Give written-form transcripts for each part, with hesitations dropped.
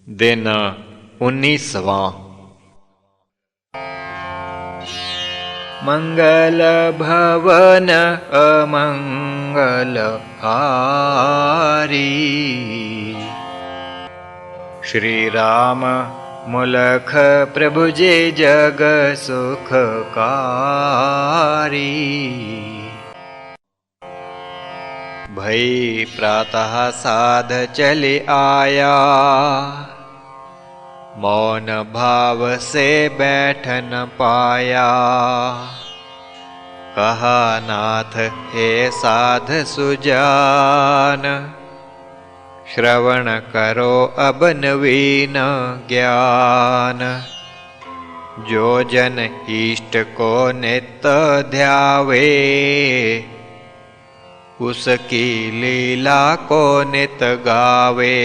दिन 19वां। मंगल भवन अमंगल हारी, श्री राम मुलख प्रभु जे जग सुखकारी। भई प्रातः साध चले आया, मौन भाव से बैठ न पाया। कहा नाथ हे साध सुजान, श्रवण करो अब नवीन ज्ञान। जो जन इष्ट को नित ध्यावे, उसकी लीला को नित गावे।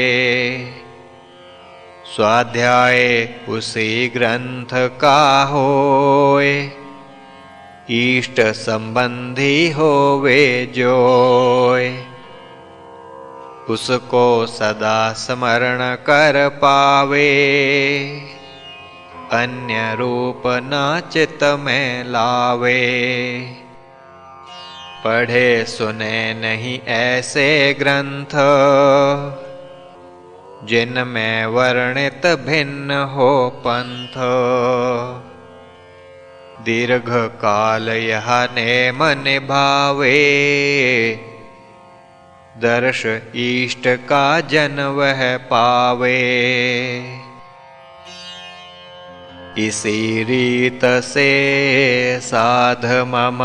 स्वाध्याय उसी ग्रंथ का होए, इष्ट संबंधी होवे जोय। उसको सदा स्मरण कर पावे, अन्य रूप न चित में लावे। पढ़े सुने नहीं ऐसे ग्रंथ, जिनमें वर्णित भिन्न हो पंथ। दीर्घ काल यह नेम निभावे, दर्श इष्ट का जन वह पावे। इसी रीत से साध मम,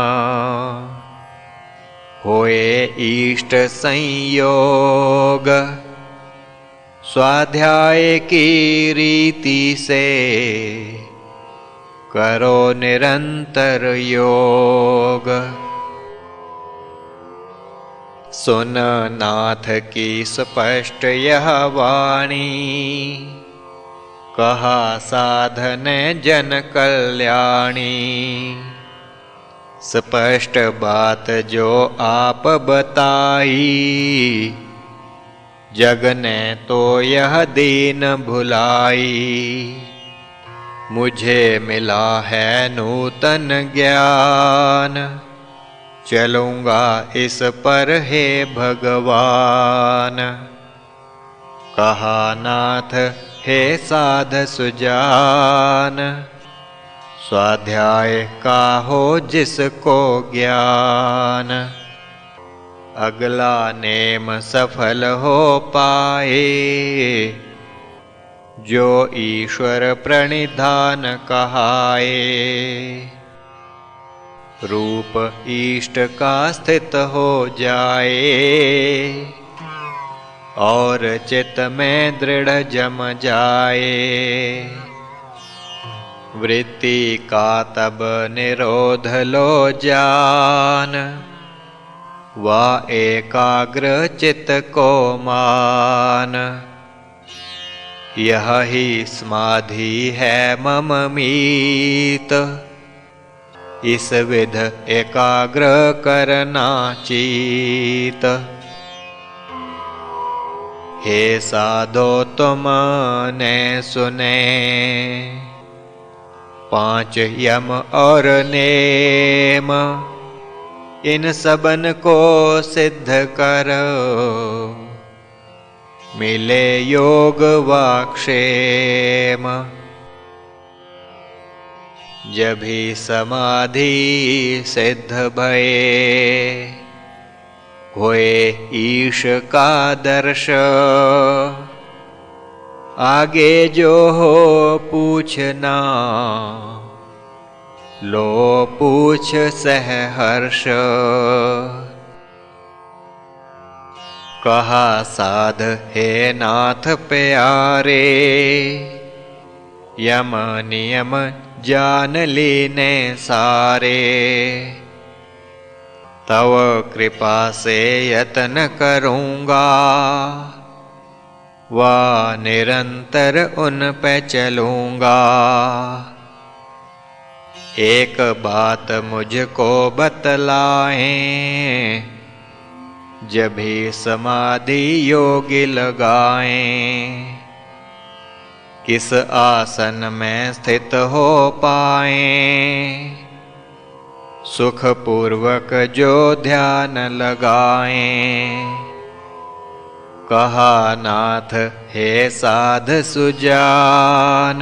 होए इष्ट संयोग। स्वाध्याय की रीति से, करो निरंतर योग। सुन नाथ की स्पष्ट यह वाणी, कहा साधन जन कल्याणी। स्पष्ट बात जो आप बताई, जग ने तो यह दीन भुलाई। मुझे मिला है नूतन ज्ञान, चलूँगा इस पर हे भगवान। कहा नाथ हे साध सुजान, स्वाध्याय का हो जिसको ज्ञान। अगला नेम सफल हो पाए, जो ईश्वर प्रणिधान कहाए। रूप इष्ट का स्थित हो जाए, और चित्त में दृढ़ जम जाए। वृत्ति का तब निरोध लो जान, वा एकाग्र चित्त को मान। यह ही समाधि है मम मीत, इस विध एकाग्र करना चीत। हे साधो तुमने सुने, 5 यम और नेम। इन सबन को सिद्ध करो, मिले योग व क्षेम। जभी समाधि सिद्ध भये, होए ईश का दर्श। आगे जो हो पूछना, लो पूछ सहर्ष। कहा साध हे नाथ प्यारे, यम नियम जान लेने सारे। तव कृपा से यत्न करूँगा, वा निरंतर उन पे चलूँगा। एक बात मुझको बतलाएं, जब भी समाधि योगी लगाएं। किस आसन में स्थित हो पाए, सुख पूर्वक जो ध्यान लगाएं। कहा नाथ हे साध सुजान,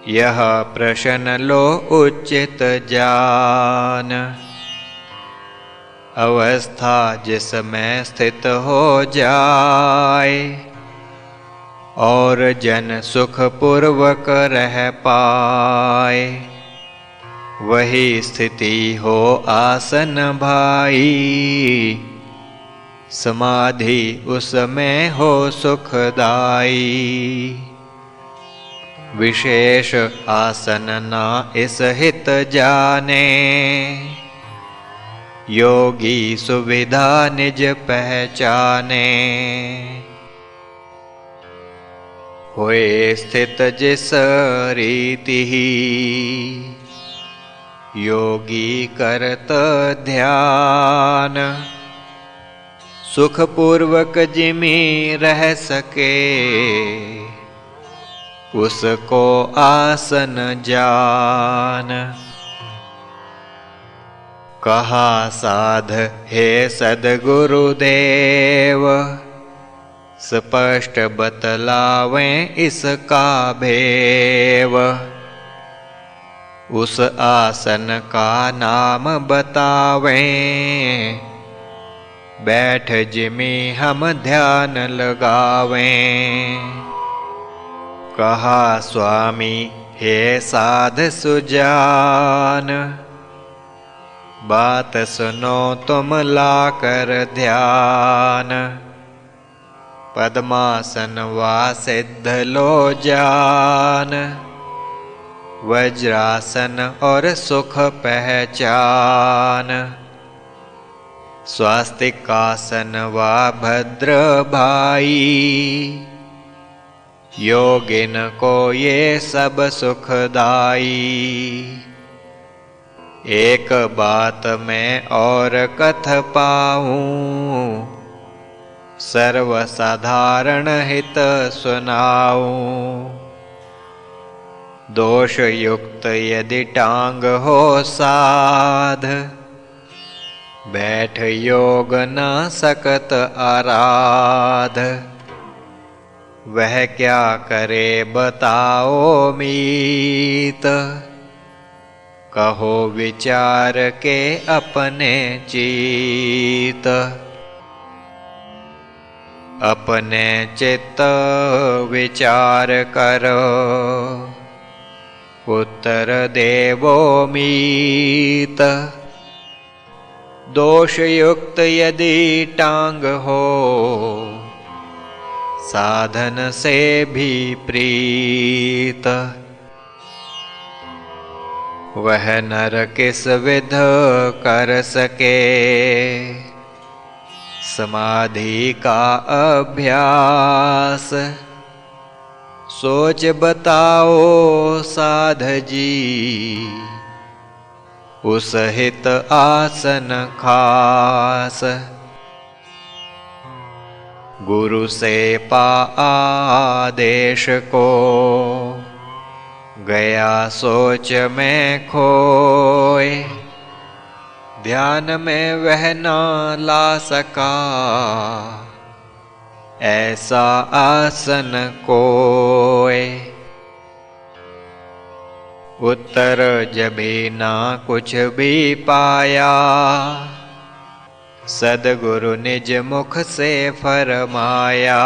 यह प्रश्न लो उचित जान। अवस्था जिसमें स्थित हो जाए, और जन सुख पूर्वक रह पाए, वही स्थिति हो आसन भाई। समाधि उसमें हो सुखदाई, विशेष आसन ना इस हित जाने। योगी सुविधा निज पहचाने, होए स्थित जिस रीति ही। योगी करत ध्यान, सुख पूर्वक जिमि रह सके। उसको आसन जान। कहा साध हे सद्गुरुदेव, स्पष्ट बतलावें इसका भेव। उस आसन का नाम बतावें, बैठ जिमि हम ध्यान लगावें। कहा स्वामी हे साध सुजान, बात सुनो तुम लाकर ध्यान। पद्मासन वा सिद्ध लो जान, वज्रासन और सुख पहचान। स्वास्तिकासन वा भद्र भाई, योगिन को ये सब सुखदाई। एक बात मैं और कथ पाऊं, सर्वसाधारण हित सुनाऊं। दोष युक्त यदि टांग हो साध, बैठ योग न सकत आराध। वह क्या करे बताओ मीत, कहो विचार के अपने चित। अपने चित्त विचार करो, उत्तर देवो मीत। दोष युक्त यदि टांग हो, साधन से भी प्रीत। वह नर किस विध कर सके, समाधि का अभ्यास। सोच बताओ साध जी, उस हित आसन खास। गुरु से पा आदेश को, गया सोच में खोए। ध्यान में वह न ला सका, ऐसा आसन कोय। उत्तर जभी ना कुछ भी पाया, सद्गुरु निज मुख से फरमाया।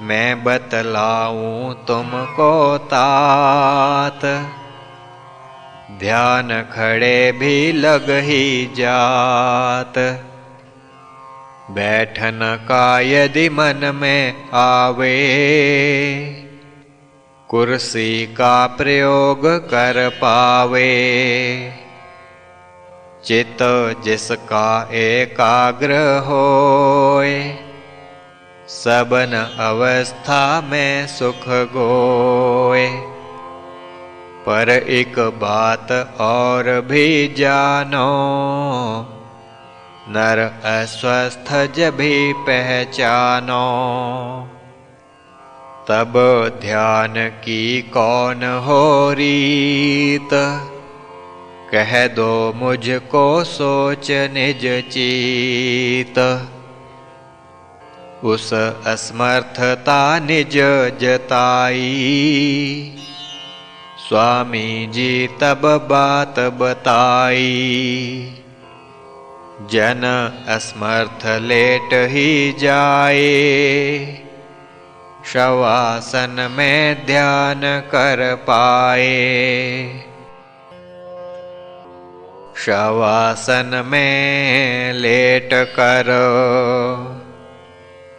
मैं बतलाऊं तुमको तात, ध्यान खड़े भी लग ही जात। बैठन का यदि मन में आवे, कुर्सी का प्रयोग कर पावे। चित्त जिसका एकाग्र होए, सबन अवस्था में सुख गोए। पर एक बात और भी जानो, नर अस्वस्थ जभी पहचानो। तब ध्यान की कौन हो रीत, कह दो मुझको सोच निज चीत। उस असमर्थता निज जताई, स्वामी जी तब बात बताई। जन असमर्थ लेट ही जाए, शवासन में ध्यान कर पाए। शवासन में लेट कर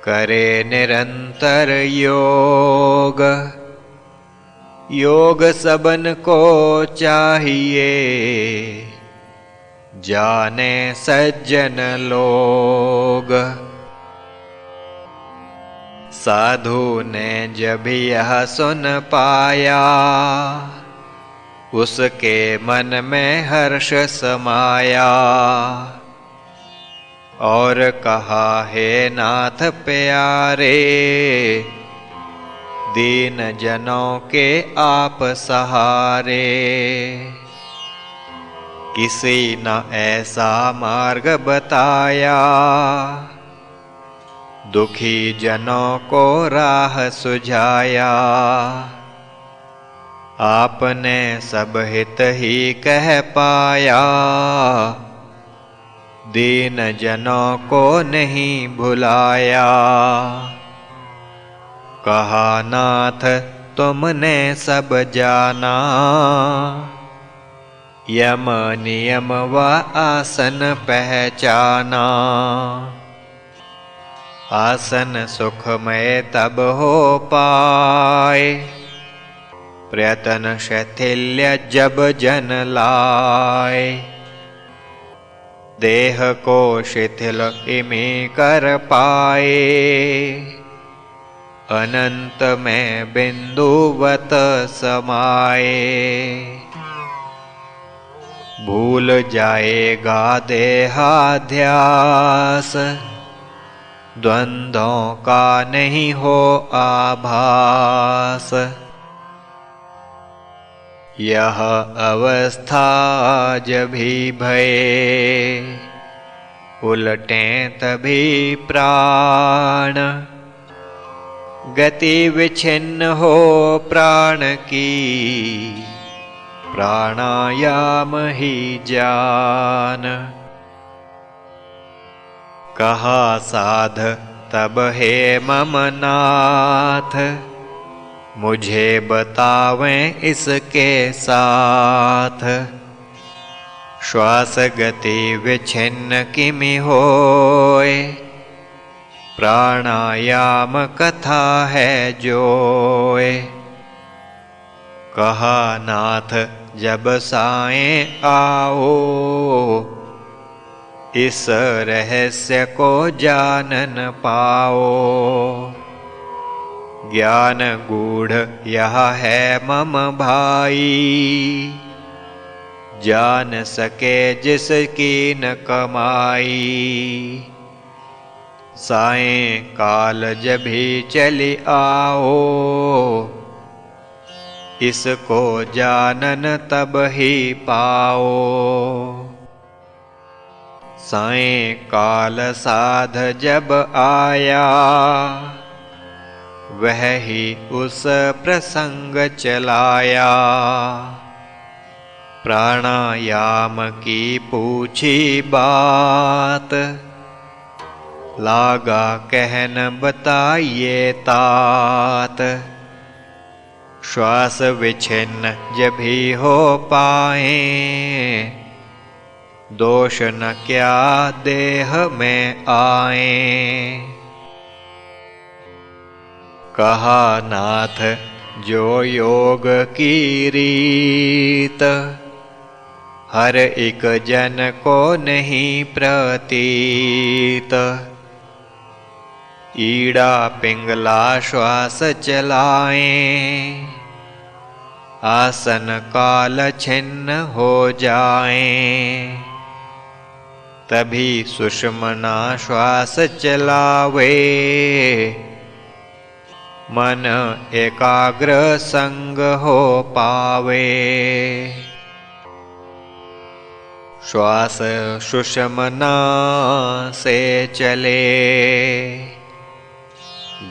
करे निरंतर योग, योग सबन को चाहिए, जाने सज्जन लोग। साधु ने जब यह सुन पाया, उसके मन में हर्ष समाया। और कहा हे नाथ प्यारे, दीन जनों के आप सहारे। किसी न ऐसा मार्ग बताया, दुखी जनों को राह सुझाया। आपने सब हित ही कह पाया, दीन जनों को नहीं भुलाया। कहा नाथ तुमने सब जाना, यम नियम व आसन पहचाना। आसन सुखमय तब हो पाए, प्रयत्न शैथिल्य जब जन लाए। देह को शिथिल इमे कर पाए, अनंत में बिंदुवत समाए। भूल जाएगा देहाध्यास, द्वंद्वों का नहीं हो आभास। यह अवस्था जभी भये, उलटें तभी प्राण। गति विच्छिन्न हो प्राण की, प्राणायाम ही जान। कहा साध तब हे मम नाथ, मुझे बतावें इसके साथ। श्वास गति विच्छिन्न किमि होए, प्राणायाम कथा है जोए। कहा नाथ जब साएं आओ, इस रहस्य को जानन पाओ। ज्ञान गूढ़ यह है मम भाई, जान सके जिसकी न कमाई। सायं काल जभी चली आओ, इसको जानन तब ही पाओ। सायं काल साध जब आया, वह ही उस प्रसंग चलाया। प्राणायाम की पूछी बात, लागा कहन बताइए तात। श्वास विच्छिन्न जब भी हो पाए, दोष न क्या देह में आए। कहा नाथ जो योग की रीत, हर एक जन को नहीं प्रतीत। ईड़ा पिंगला श्वास चलाएं, आसन काल छिन्न हो जाएं। तभी सुषुम्ना श्वास चलावे, मन एकाग्र संग हो पावे। श्वास सुषमना से चले,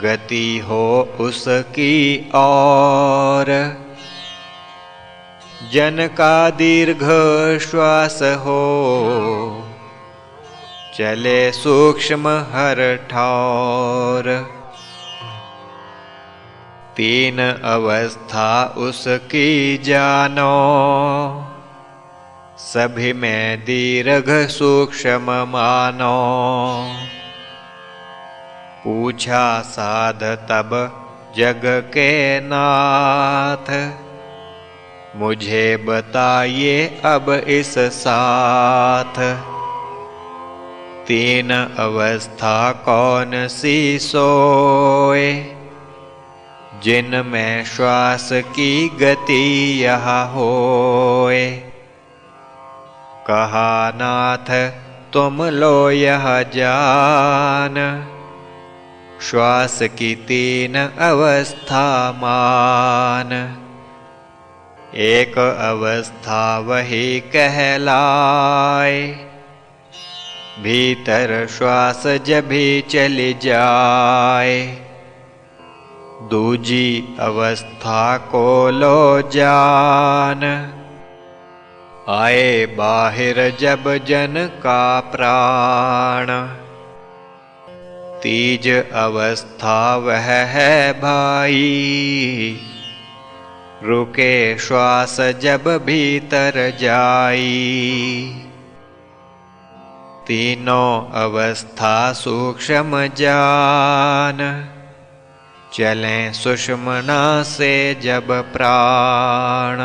गति हो उसकी और। जन का दीर्घ श्वास हो, चले सूक्ष्म हर ठौर। तीन अवस्था उसकी जानो, सभी में दीर्घ सूक्ष्म मानो। पूछा साध तब जग के नाथ, मुझे बताइए अब इस साथ। तीन अवस्था कौन सी सोए, जिनमें श्वास की गति यह होए। कहा नाथ तुम लो यह जान, श्वास की तीन अवस्था मान। एक अवस्था वही कहलाए, भीतर श्वास जब भी चली जाए। दूजी अवस्था को लो जान, आए बाहिर जब जन का प्राण। तीज अवस्था वह है भाई, रुके श्वास जब भीतर जाई। तीनों अवस्था सूक्ष्म जान, चलें सुषमना से जब प्राण।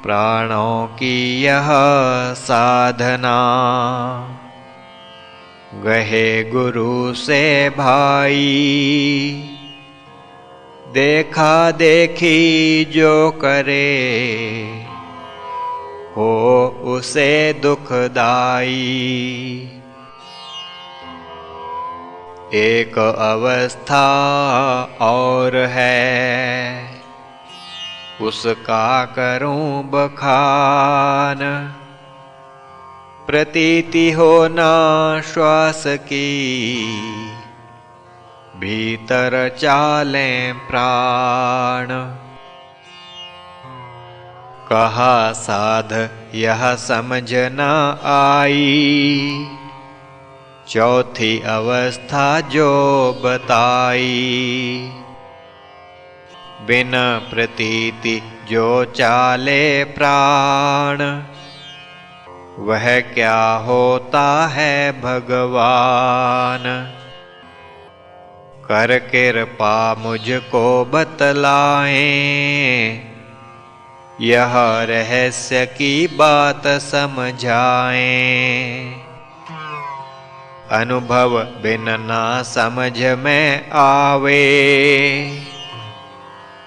प्राणों की यह साधना, गहे गुरु से भाई। देखा देखी जो करे, हो उसे दुखदाई। एक अवस्था और है, उसका करूं बखान। प्रतीति होना श्वास की, भीतर चालें प्राण। कहा साध यह समझ न आई, चौथी अवस्था जो बताई। बिना प्रतीति जो चाले प्राण, वह क्या होता है भगवान। कर कृपा मुझको बतलाएं, यह रहस्य की बात समझाएं। अनुभव बिन ना समझ में आवे,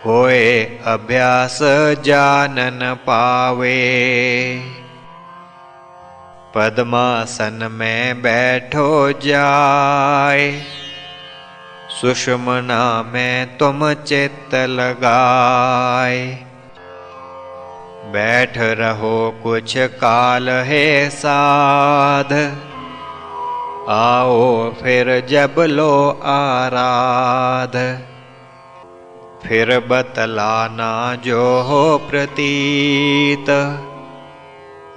होए अभ्यास जानन पावे। पद्मासन में बैठो जाए, सुषुम्ना में तुम चित्त लगाए। बैठ रहो कुछ काल हे साध, आओ फिर जब लो आराध। फिर बतलाना जो हो प्रतीत,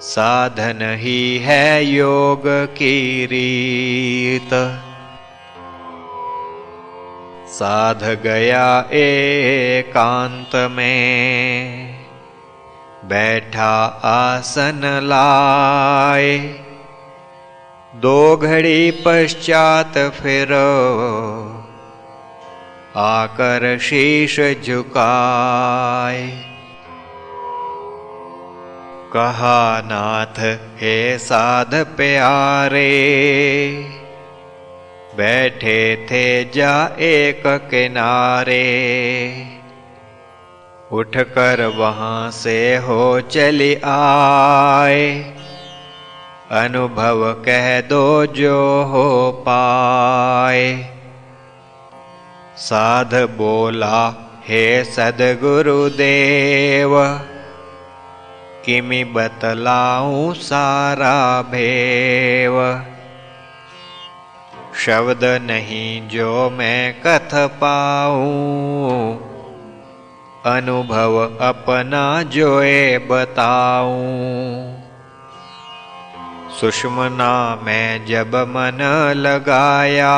साधन ही है योग की रीत। साध गया एकांत में, बैठा आसन लाए। दो घड़ी पश्चात फिर आकर शीश झुकाए। कहा नाथ हे साध प्यारे, बैठे थे जा एक किनारे। उठकर वहाँ से हो चली आए, अनुभव कह दो जो हो पाए। साध बोला, हे सद्गुरुदेव, किमि बतलाऊं सारा भेव। शब्द नहीं जो मैं कथ पाऊं, अनुभव अपना जोए बताऊं। सुषुम्ना में जब मन लगाया,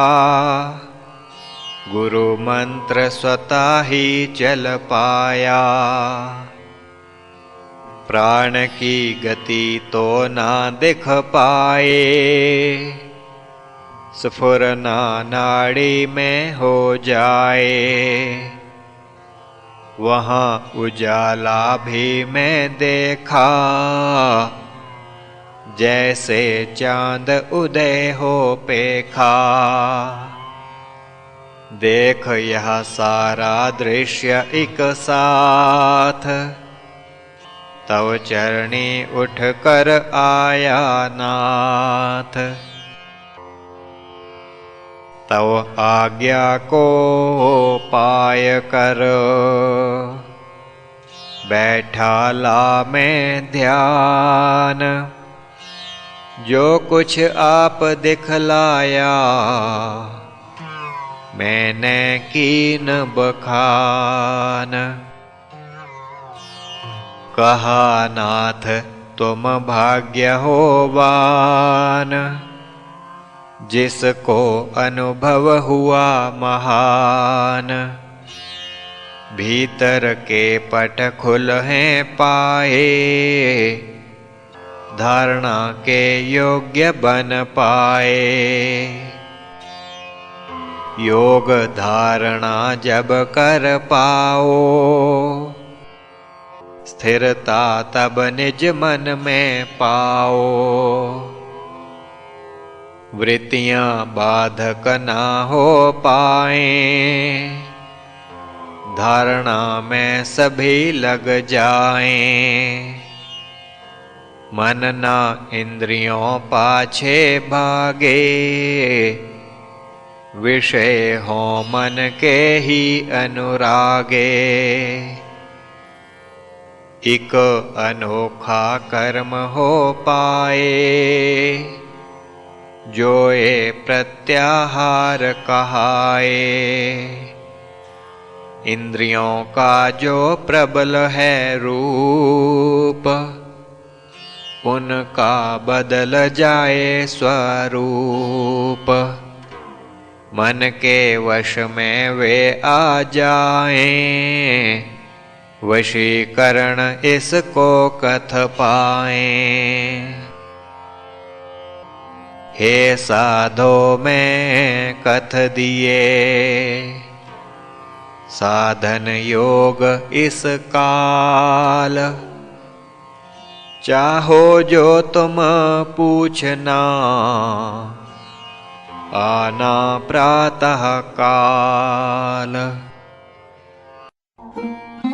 गुरु मंत्र स्वतः ही चल पाया। प्राण की गति तो ना दिख पाए, स्फुरना नाड़ी में हो जाए। वहाँ उजाला भी मैं देखा, जैसे चांद उदय हो पेखा। देख यह सारा दृश्य एक साथ, तव चरणी उठ कर आया नाथ। तव आज्ञा को पाय कर, बैठा ला मैं ध्यान। जो कुछ आप दिखलाया, मैंने कीन बखान। कहा नाथ तुम भाग्य होवान, जिसको अनुभव हुआ महान। भीतर के पट खुल हैं पाए, धारणा के योग्य बन पाए। योग धारणा जब कर पाओ, स्थिरता तब निज मन में पाओ। वृत्तियां बाधक ना हो पाए, धारणा में सभी लग जाएं। मन ना इंद्रियों पाछे भागे, विषय हो मन के ही अनुरागे। एक अनोखा कर्म हो पाए, जो ये प्रत्याहार कहाए। इंद्रियों का जो प्रबल है रूप, उनका बदल जाए स्वरूप। मन के वश में वे आ जाएं, वशीकरण इसको कथ पाएं। हे साधो मैं कथ दिए, साधन योग इस काल। चाहो जो तुम पूछना, आना प्रातः काल।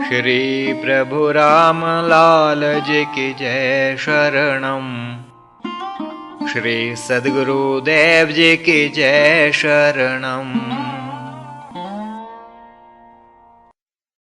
श्री प्रभु राम लाल जी की जय शरणम। श्री सद्गुरुदेव जी की जय शरणम।